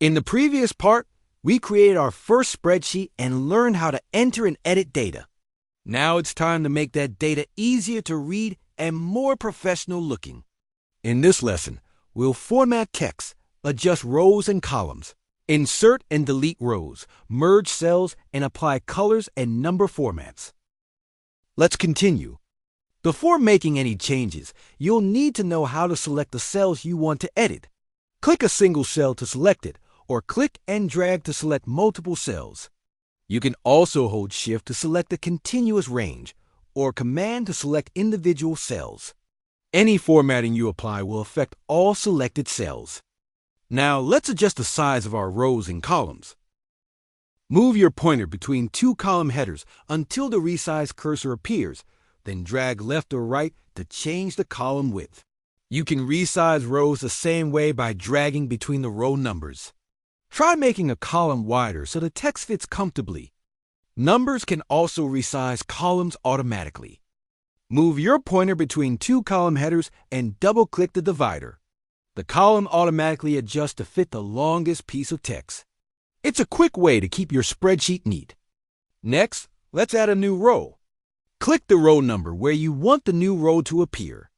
In the previous part, we created our first spreadsheet and learned how to enter and edit data. Now it's time to make that data easier to read and more professional looking. In this lesson, we'll format text, adjust rows and columns, insert and delete rows, merge cells, and apply colors and number formats. Let's continue. Before making any changes, you'll need to know how to select the cells you want to edit. Click a single cell to select it, or click and drag to select multiple cells. You can also hold Shift to select a continuous range, or Command to select individual cells. Any formatting you apply will affect all selected cells. Now let's adjust the size of our rows and columns. Move your pointer between two column headers until the Resize cursor appears, then drag left or right to change the column width. You can resize rows the same way by dragging between the row numbers. Try making a column wider so the text fits comfortably. Numbers can also resize columns automatically. Move your pointer between two column headers and double-click the divider. The column automatically adjusts to fit the longest piece of text. It's a quick way to keep your spreadsheet neat. Next, let's add a new row. Click the row number where you want the new row to appear.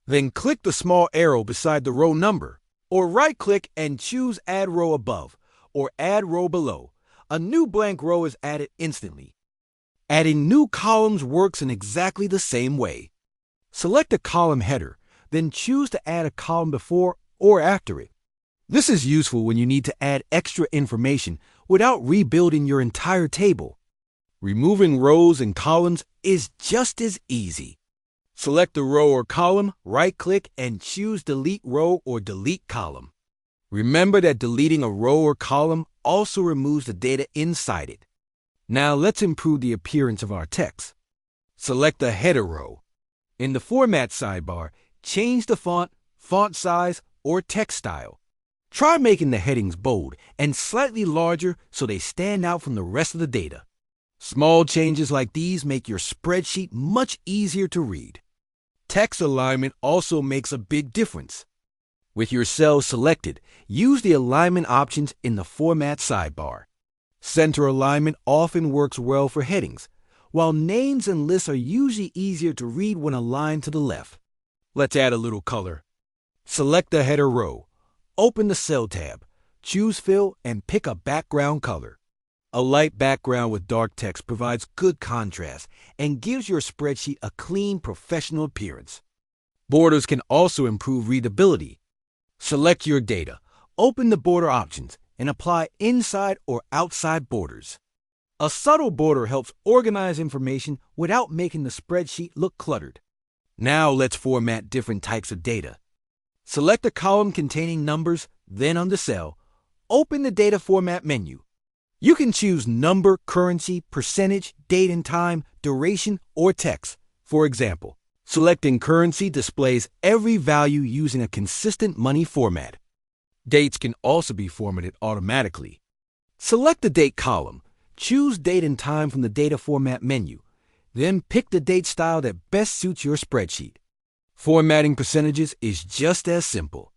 Then click the small arrow beside the row number, or right-click and choose Add Row Above or Add Row Below. A new blank row is added instantly. Adding new columns works in exactly the same way. Select a column header, then choose to add a column before or after it. This is useful when you need to add extra information without rebuilding your entire table. Removing rows and columns is just as easy. Select the row or column, right-click, and choose Delete Row or Delete Column. Remember that deleting a row or column also removes the data inside it. Now let's improve the appearance of our text. Select the header row. In the Format sidebar, change the font, font size, or text style. Try making the headings bold and slightly larger so they stand out from the rest of the data. Small changes like these make your spreadsheet much easier to read. Text alignment also makes a big difference. With your cells selected, use the alignment options in the Format sidebar. Center alignment often works well for headings, while names and lists are usually easier to read when aligned to the left. Let's add a little color. Select the header row. Open the Cell tab, choose Fill, and pick a background color. A light background with dark text provides good contrast and gives your spreadsheet a clean, professional appearance. Borders can also improve readability. Select your data, open the border options, and apply inside or outside borders. A subtle border helps organize information without making the spreadsheet look cluttered. Now let's format different types of data. Select a column containing numbers, then on the cell, open the Data Format menu. You can choose number, currency, percentage, date and time, duration, or text. For example, selecting currency displays every value using a consistent money format. Dates can also be formatted automatically. Select the date column. Choose date and time from the Data Format menu. Then pick the date style that best suits your spreadsheet. Formatting percentages is just as simple.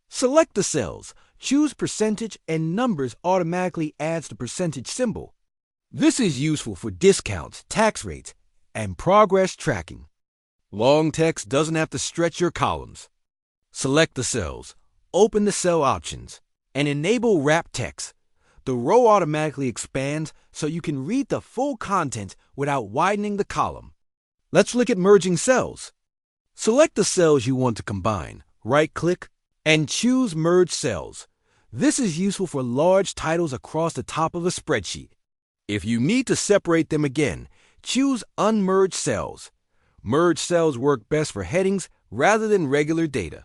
Select the cells. Choose percentage and numbers automatically adds the percentage symbol. This is useful for discounts, tax rates, and progress tracking. Long text doesn't have to stretch your columns. Select the cells, open the cell options, and enable wrap text. The row automatically expands so you can read the full content without widening the column. Let's look at merging cells. Select the cells you want to combine, right-click, and choose Merge Cells. This is useful for large titles across the top of a spreadsheet. If you need to separate them again, choose Unmerge Cells. Merge cells work best for headings rather than regular data.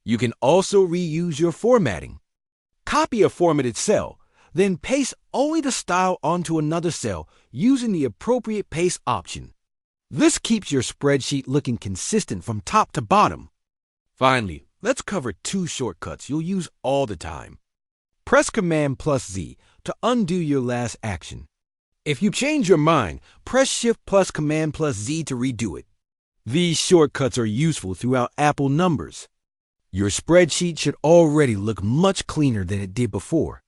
You can also reuse your formatting. Copy a formatted cell, then paste only the style onto another cell using the appropriate paste option. This keeps your spreadsheet looking consistent from top to bottom. Finally, let's cover two shortcuts you'll use all the time. Press Command+Z to undo your last action. If you change your mind, press Shift+Command+Z to redo it. These shortcuts are useful throughout Apple numbers. Your spreadsheet should already look much cleaner than it did before.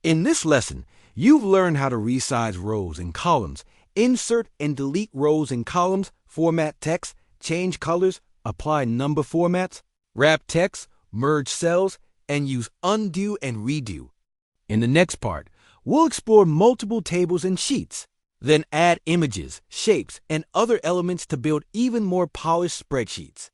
In this lesson, you've learned how to resize rows and columns, insert and delete rows and columns, format text, change colors, apply number formats, wrap text, merge cells, and use undo and redo. In the next part, we'll explore multiple tables and sheets, then add images, shapes, and other elements to build even more polished spreadsheets.